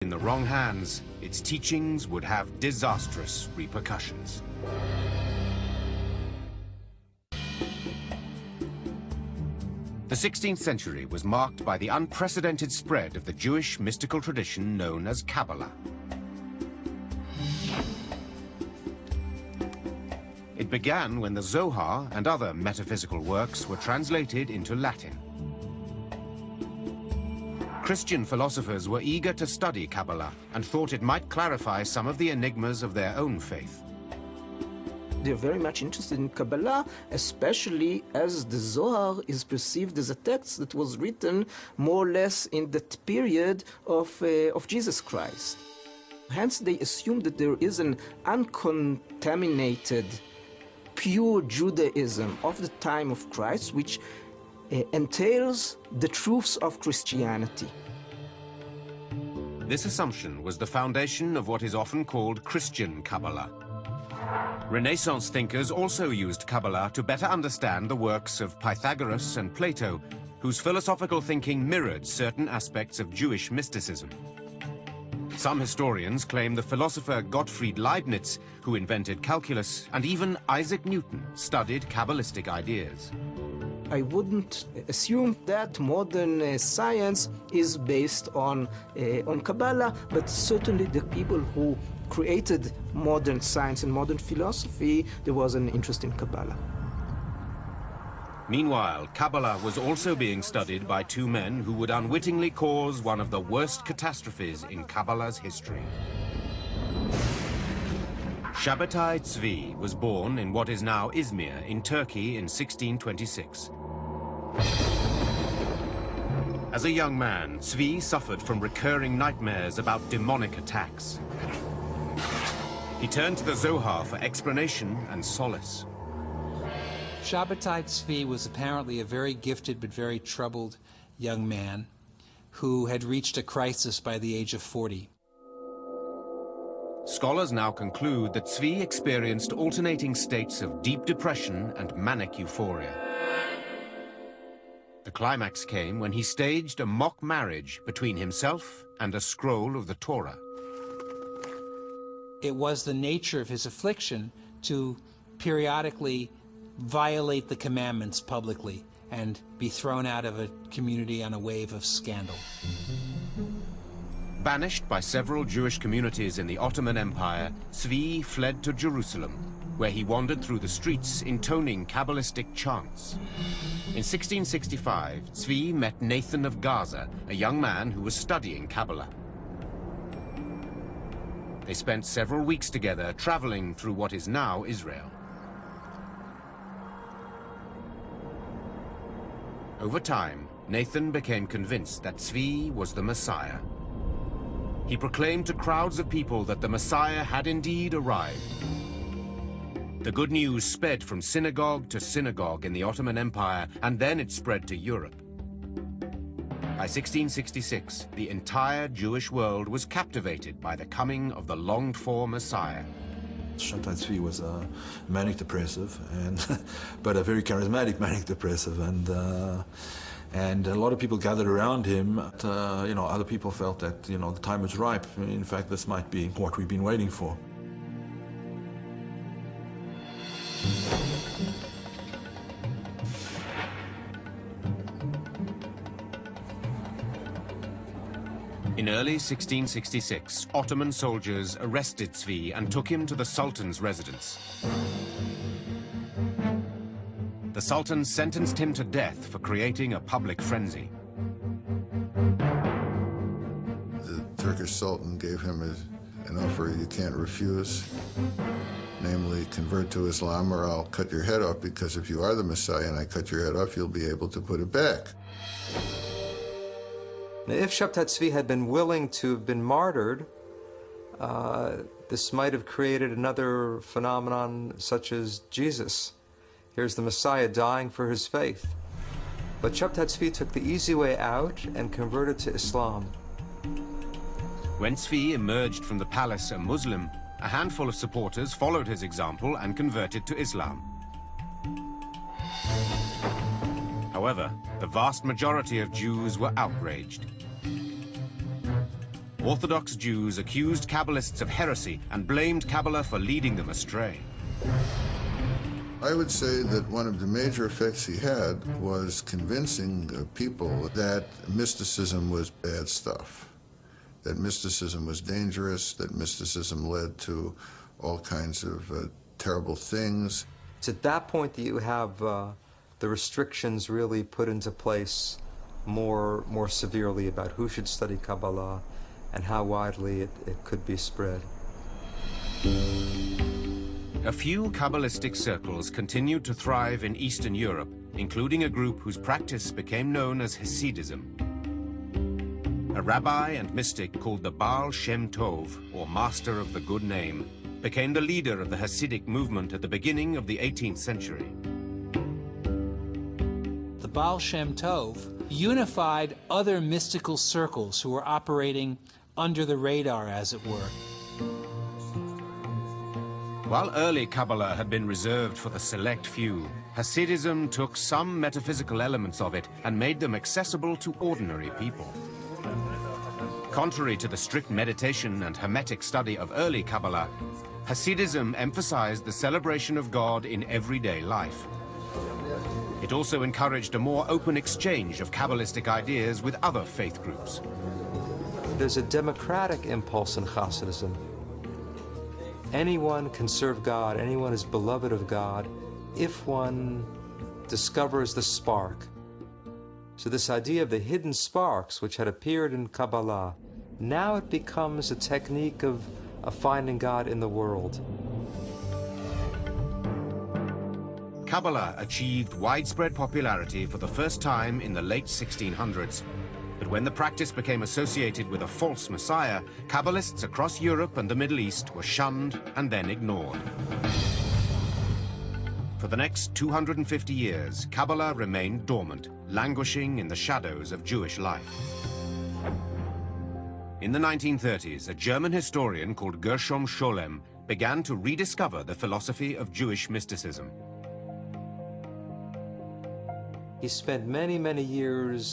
In the wrong hands, its teachings would have disastrous repercussions. The 16th century was marked by the unprecedented spread of the Jewish mystical tradition known as Kabbalah. It began when the Zohar and other metaphysical works were translated into Latin. Christian philosophers were eager to study Kabbalah and thought it might clarify some of the enigmas of their own faith. They're very much interested in Kabbalah, especially as the Zohar is perceived as a text that was written more or less in that period of Jesus Christ. Hence, they assume that there is an uncontaminated, pure Judaism of the time of Christ, which entails the truths of Christianity. This assumption was the foundation of what is often called Christian Kabbalah. Renaissance thinkers also used Kabbalah to better understand the works of Pythagoras and Plato, whose philosophical thinking mirrored certain aspects of Jewish mysticism. Some historians claim the philosopher Gottfried Leibniz, who invented calculus, and even Isaac Newton studied Kabbalistic ideas. I wouldn't assume that modern science is based on Kabbalah, but certainly the people who created modern science and modern philosophy, there was an interest in Kabbalah. Meanwhile, Kabbalah was also being studied by two men who would unwittingly cause one of the worst catastrophes in Kabbalah's history. Shabbatai Tzvi was born in what is now Izmir in Turkey in 1626. As a young man, Tzvi suffered from recurring nightmares about demonic attacks. He turned to the Zohar for explanation and solace. Shabbatai Tzvi was apparently a very gifted but very troubled young man who had reached a crisis by the age of 40. Scholars now conclude that Tzvi experienced alternating states of deep depression and manic euphoria. The climax came when he staged a mock marriage between himself and a scroll of the Torah. It was the nature of his affliction to periodically violate the commandments publicly and be thrown out of a community on a wave of scandal. Banished by several Jewish communities in the Ottoman Empire, Tzvi fled to Jerusalem, where he wandered through the streets intoning Kabbalistic chants. In 1665, Tzvi met Nathan of Gaza, a young man who was studying Kabbalah. They spent several weeks together traveling through what is now Israel. Over time, Nathan became convinced that Tzvi was the Messiah. He proclaimed to crowds of people that the Messiah had indeed arrived. The good news sped from synagogue to synagogue in the Ottoman Empire, and then it spread to Europe. By 1666, the entire Jewish world was captivated by the coming of the longed-for Messiah. Shabbatai Tzvi was a manic depressive, but a very charismatic manic depressive, and a lot of people gathered around him. Other people felt that the time was ripe. In fact, this might be what we've been waiting for. In early 1666, Ottoman soldiers arrested Tzvi and took him to the Sultan's residence. The Sultan sentenced him to death for creating a public frenzy. The Turkish Sultan gave him an offer you can't refuse, namely, convert to Islam or I'll cut your head off, because if you are the Messiah and I cut your head off, you'll be able to put it back. If Shabbatai Tzvi had been willing to have been martyred, this might have created another phenomenon such as Jesus. Here's the Messiah dying for his faith. But Shabbatai Tzvi took the easy way out and converted to Islam. When Tzvi emerged from the palace a Muslim, a handful of supporters followed his example and converted to Islam. However, the vast majority of Jews were outraged. Orthodox Jews accused Kabbalists of heresy and blamed Kabbalah for leading them astray. I would say that one of the major effects he had was convincing people that mysticism was bad stuff, that mysticism was dangerous, that mysticism led to all kinds of terrible things. It's at that point that you have the restrictions really put into place more severely about who should study Kabbalah and how widely it could be spread. A few Kabbalistic circles continued to thrive in Eastern Europe, including a group whose practice became known as Hasidism. A rabbi and mystic called the Baal Shem Tov, or Master of the Good Name, became the leader of the Hasidic movement at the beginning of the 18th century. The Baal Shem Tov unified other mystical circles who were operating under the radar, as it were. While early Kabbalah had been reserved for the select few, Hasidism took some metaphysical elements of it and made them accessible to ordinary people. Contrary to the strict meditation and Hermetic study of early Kabbalah, Hasidism emphasized the celebration of God in everyday life. It also encouraged a more open exchange of Kabbalistic ideas with other faith groups. There's a democratic impulse in Hasidism. Anyone can serve God, anyone is beloved of God, if one discovers the spark. So this idea of the hidden sparks, which had appeared in Kabbalah, now it becomes a technique of finding God in the world. Kabbalah achieved widespread popularity for the first time in the late 1600s. But when the practice became associated with a false messiah, Kabbalists across Europe and the Middle East were shunned and then ignored. For the next 250 years, Kabbalah remained dormant, languishing in the shadows of Jewish life. In the 1930s, a German historian called Gershom Scholem began to rediscover the philosophy of Jewish mysticism. He spent many, many years